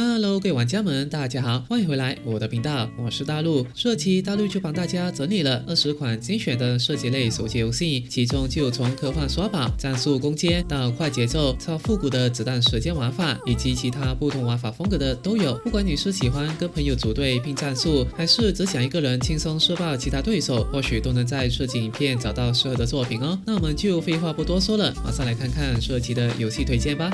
Hello， 各位玩家們，大家好，歡迎回來我的頻道，我是大陸。這期大陸就幫大家整理了20款精選的射擊類手機遊戲，其中就有從科幻耍寶、戰術攻堅到快節奏、超復古的子彈時間玩法，以及其他不同玩法風格的都有。不管你是喜歡跟朋友組隊拼戰術，還是只想一個人輕鬆射爆其他對手，或許都能在這期影片找到適合的作品哦。那我們就廢話不多說了，馬上來看看這期的遊戲推薦吧。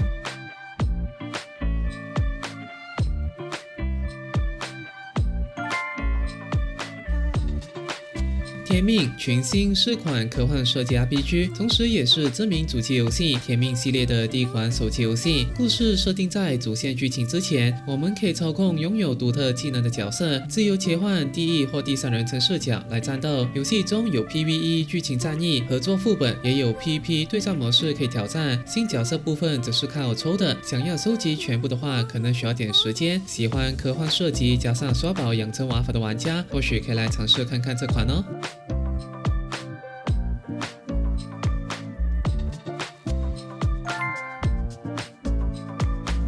天命群星是款科幻射擊 RPG， 同時也是知名主機遊戲天命系列的第一款手機游戲。故事設定在主線劇情之前，我們可以操控擁有獨特技能的角色，自由切換第一或第三人稱視角來戰鬥。遊戲中有 PVE 劇情戰役、合作副本，也有 PVP 對戰模式可以挑戰。新角色部分则是靠抽的，想要收集全部的話，可能需要點時間。喜歡科幻射擊加上耍寶養成玩法的玩家，或許可以來嘗試看看這款哦。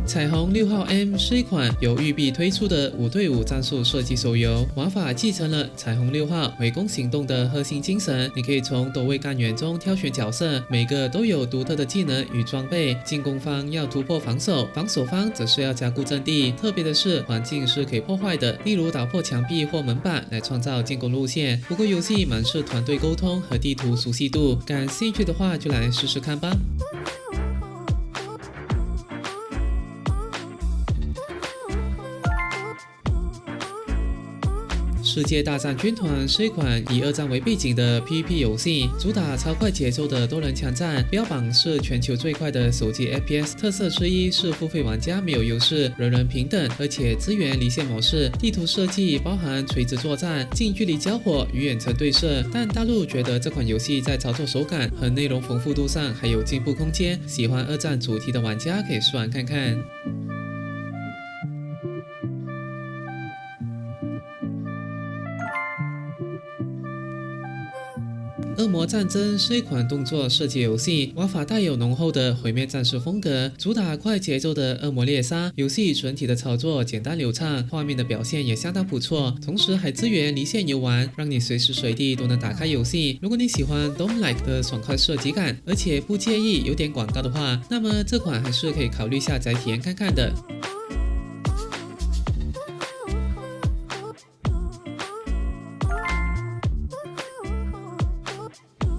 彩虹6號 M 是一款由育碧推出的5對5戰術射擊手遊，玩法繼承了彩虹6號圍攻行動的核心精神。你可以從多位幹員中挑選角色，每個都有獨特的技能與裝備。進攻方要突破防守，防守方則是要加固陣地。特別的是，環境是可以破壞的，例如打破牆壁或門板來創造進攻路線。不過遊戲滿是團隊溝通和地圖熟悉度，感興趣的話就來試試看吧。世界大戰軍團是一款以二戰為背景的 PVP 遊戲，主打超快節奏的多人槍戰，標榜是全球最快的手機 FPS。特色之一是付費玩家沒有優勢，人人平等，而且支援離線模式。地圖設計包含垂直作戰、近距離交火與遠程對射。但大陸覺得這款遊戲在操作手感和內容豐富度上還有進步空間，喜歡二戰主題的玩家可以試玩看看。惡魔戰爭是一款動作射擊遊戲，玩法帶有濃厚的毀滅戰士風格，主打快節奏的惡魔獵殺。遊戲整體的操作簡單流暢，畫面的表現也相當不錯，同時還支援離線遊玩，讓你隨時隨地都能打開遊戲。如果你喜歡 Doom-like 的爽快射擊感，而且不介意有點廣告的話，那麼這款還是可以考慮下載體驗看看的。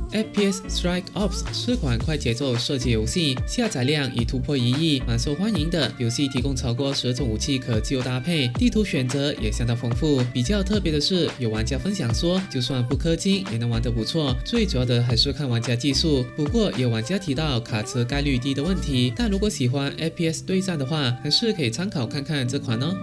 FPS Strike Ops 是款快節奏射擊遊戲，下載量已突破1億，蠻受歡迎的。遊戲提供超過10種武器可自由搭配，地圖選擇也相當豐富。比較特別的是，有玩家分享說，就算不氪金也能玩得不錯。最主要的還是看玩家技術。不過有玩家提到卡詞概率低的問題，但如果喜歡 FPS 對戰的話，還是可以參考看看這款哦。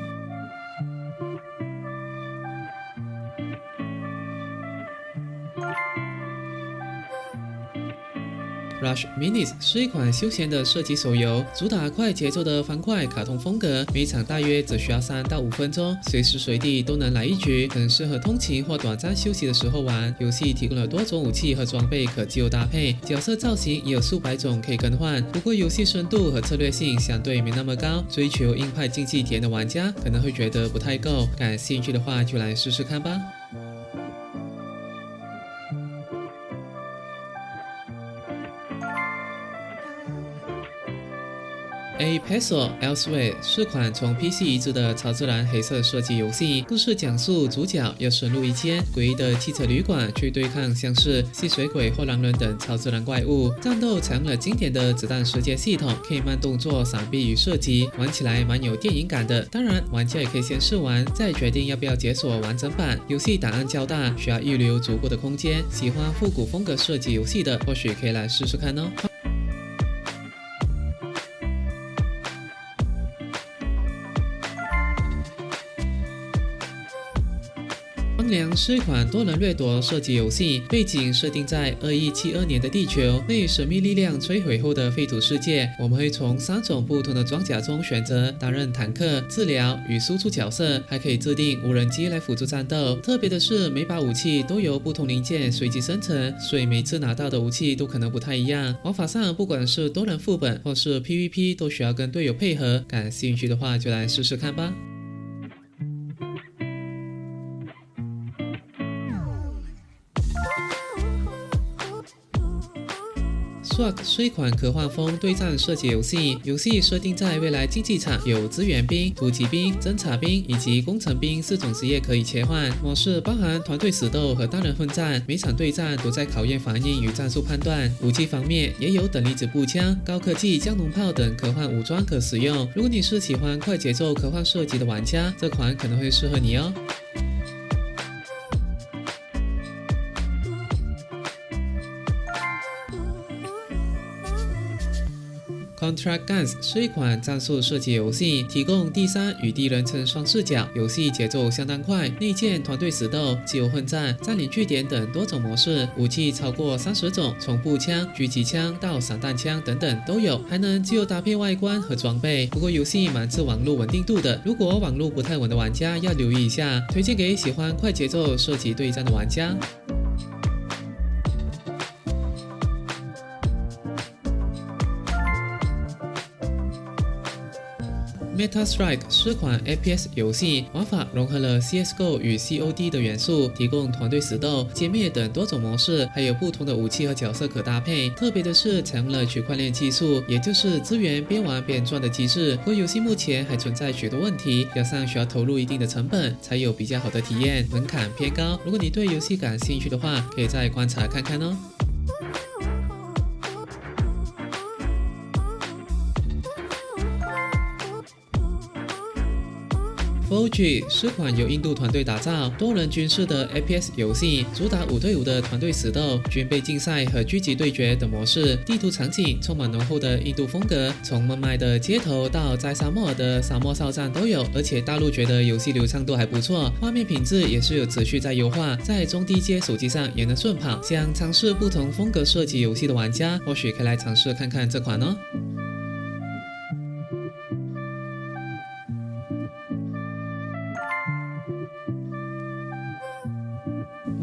Rush Minis 是一款休閒的射擊手遊，主打快節奏的方塊卡通風格，每場大約只需要3到5分鐘，隨時隨地都能來一局，很適合通勤或短暫休息的時候玩。遊戲提供了多種武器和裝備可自由搭配，角色造型也有數百種可以更換。不過遊戲深度和策略性相對沒那麼高，追求硬派競技體驗的玩家可能會覺得不太夠，感興趣的話就來試試看吧。A Peso Elsewhere 是款從 PC 移植的超自然黑色射擊遊戲，故事講述主角要深入一間詭異的汽車旅館，去對抗像是吸血鬼或狼人等超自然怪物。戰鬥採用了經典的子彈時間系統，可以慢動作閃避與射擊，玩起來蠻有電影感的。當然，玩家也可以先試玩，再決定要不要解鎖完整版。遊戲檔案較大，需要預留足夠的空間。喜歡復古風格射擊遊戲的，或許可以來試試看哦。荒涼是一款多人掠夺射擊遊戏，背景設定在2172年的地球，被神秘力量摧毀後的廢土世界。我們會從3種不同的裝甲中選擇擔任坦克、治療與輸出角色，還可以制定無人機來輔助戰鬥。特別的是，每把武器都由不同零件隨機生成，所以每次拿到的武器都可能不太一樣。玩法上，不管是多人副本或是 PVP， 都需要跟隊友配合。感興趣的話，就來試試看吧。SWAT 是一款科幻風對戰射擊遊戲，遊戲設定在未來競技場，有支援兵、突擊兵、偵察兵以及工程兵4種職業可以切換。模式包含團隊死鬥和單人混戰，每場對戰都在考驗反應與戰術判斷。武器方面也有等離子步槍、高科技降龍炮等科幻武裝可使用。如果你是喜歡快節奏科幻射擊的玩家，這款可能會適合你哦。Contract Guns 是一款戰術射擊遊戲，提供第3與第一人稱雙視角，遊戲節奏相當快，內建團隊死鬥、自由混戰、佔領據點等多種模式，武器超過30種，從步槍、狙擊槍到散彈槍等等都有，還能自由搭配外觀和裝備。不過遊戲蠻吃網絡穩定度的，如果網絡不太穩的玩家要留意一下，推薦給喜歡快節奏射擊對戰的玩家。Meta-Strike 是款 FPS 遊戲，玩法融合了 CSGO 與 COD 的元素，提供團隊死鬥、殲滅等多種模式，還有不同的武器和角色可搭配。特別的是，採用了區塊鏈技術，也就是資源邊玩邊賺的機制。不過遊戲目前還存在許多問題，加上需要投入一定的成本，才有比較好的體驗，門檻偏高。如果你對遊戲感興趣的話，可以再觀察看看哦。Forge 是款由印度團隊打造、多人軍事的 FPS 遊戲，主打5對5的團隊死鬥、軍備競賽和狙擊對決等模式。地圖場景充滿濃厚的印度風格，從孟買的街頭到在沙漠爾的沙漠哨站都有。而且大陸覺得遊戲流暢度還不錯，畫面品質也是有持續在優化，在中低階手機上也能順跑。想嘗試不同風格射擊遊戲的玩家，或許可以來嘗試看看這款哦。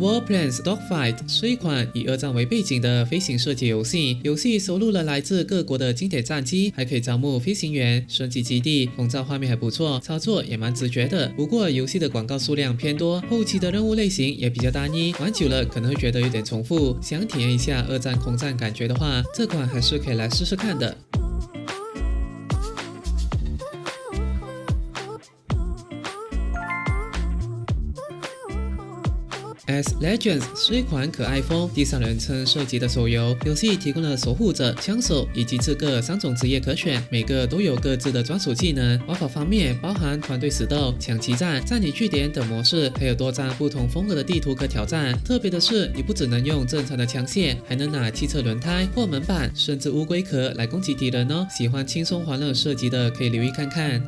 Warplanes Dogfight 是一款以2戰為背景的飛行射擊遊戲。遊戲收錄了來自各國的經典戰機，還可以招募飛行員、升級基地。紅照畫面還不錯，操作也蠻直覺的。不過遊戲的廣告數量偏多，後期的任務類型也比較單一，玩久了可能會覺得有點重複。想體驗一下2戰空戰感覺的話，這款還是可以來試試看的。As Legends 是一款可愛風第3人稱射擊的手遊，遊戲提供了守護者、槍手以及刺客3種職業可選，每個都有各自的專屬技能。玩法方面包含團隊死鬥、搶旗戰、佔領據點等模式，還有多張不同風格的地圖可挑戰。特別的是，你不只能用正常的槍械，還能拿汽車輪胎、或門板，甚至烏龜殼來攻擊敵人哦。喜歡輕鬆歡樂射擊的可以留意看看。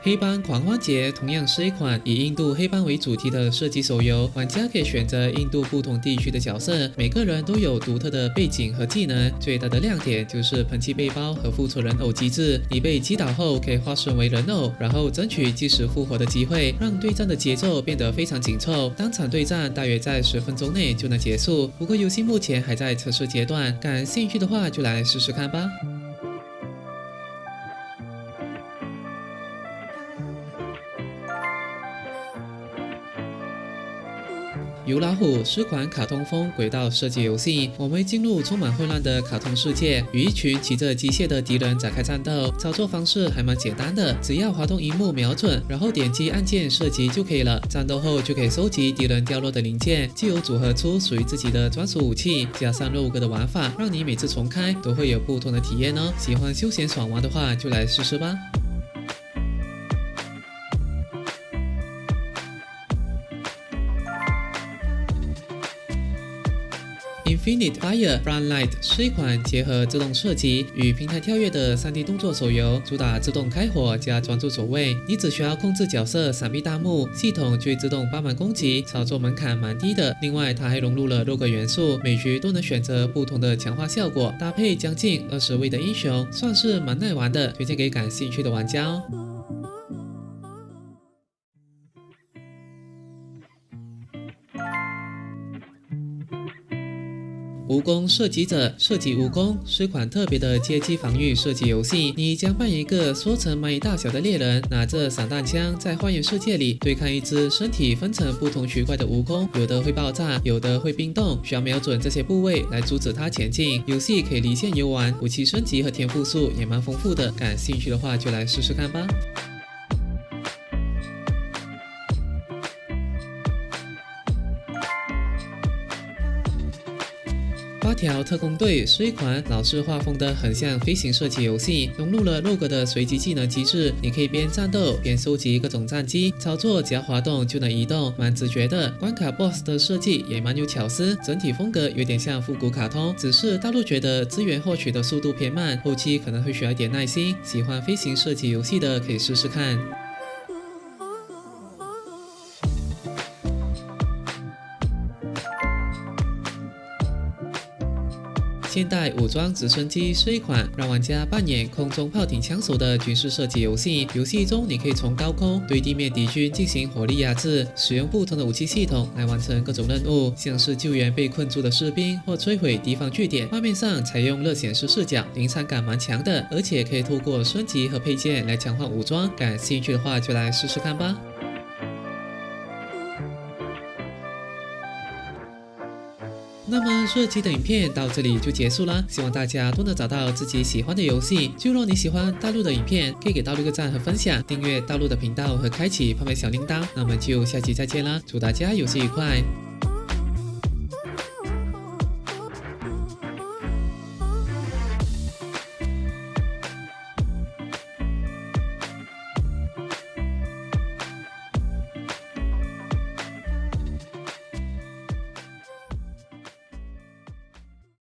黑幫狂歡節同樣是一款以印度黑幫為主題的射擊手遊，玩家可以選擇印度不同地區的角色，每個人都有獨特的背景和技能。最大的亮點就是噴氣背包和復仇人偶機制，你被擊倒後可以化身為人偶，然後爭取即時復活的機會，讓對戰的節奏變得非常緊湊。當場對戰大約在10分鐘內就能結束。不過遊戲目前還在測試階段，感興趣的話就來試試看吧。油老虎是款卡通風軌道射擊遊戲，我們會進入充滿混亂的卡通世界，與一群騎着機械的敵人展開戰鬥。操作方式還蠻簡單的，只要滑動螢幕瞄準，然後點擊按鍵射擊就可以了。戰鬥後就可以收集敵人掉落的零件，既有組合出屬於自己的專屬武器，加上肉鴿的玩法，讓你每次重開都會有不同的體驗哦。喜歡休閒爽玩的話，就來試試吧。Infinite Fire Frontlight 是一款結合自動射擊與平台跳躍的 3D 動作手遊，主打自動開火加專注走位，你只需要控制角色閃避彈幕，系統就會自動幫忙攻擊，操作門檻蠻低的。另外，它還融入了6個元素，每局都能選擇不同的強化效果，搭配將近20位的英雄，算是蠻耐玩的，推薦給感興趣的玩家哦。蜈蚣射擊者射擊蜈蚣是款特別的街機防禦射擊遊戲，你將扮演一個縮成螞蟻大小的獵人，拿着散彈槍在花園世界裡對抗一隻身體分成不同區塊的蜈蚣，有的會爆炸，有的會冰凍，需要瞄準這些部位來阻止它前進。遊戲可以離線遊玩，武器升級和天賦樹也蠻豐富的，感興趣的話就來試試看吧。8條特工隊是一款老式畫風的橫向飛行射擊遊戲，融入了6個的隨機技能機制，你可以邊戰鬥邊收集各種戰機，操作只要滑動就能移動，蠻直覺的。關卡 BOSS 的設計也蠻有巧思，整體風格有點像復古卡通，只是大陸覺得資源獲取的速度偏慢，後期可能會需要一點耐心。喜歡飛行射擊遊戲的可以試試看。現代武裝直升機是一款讓玩家扮演空中炮艇槍手的軍事射擊遊戲。遊戲中，你可以從高空對地面敵軍進行火力壓制，使用不同的武器系統來完成各種任務，像是救援被困住的士兵或摧毀敵方據點。畫面上採用樂顯示視角，臨場感蠻強的，而且可以透過升級和配件來強化武裝。感興趣的話，就來試試看吧。那麼這期的影片到這裡就結束了，希望大家都能找到自己喜歡的遊戲。就若你喜歡大陸的影片，可以給大陸一個讚和分享，訂閱大陸的頻道和開啟旁邊小鈴鐺。那我們就下期再見啦，祝大家遊戲愉快。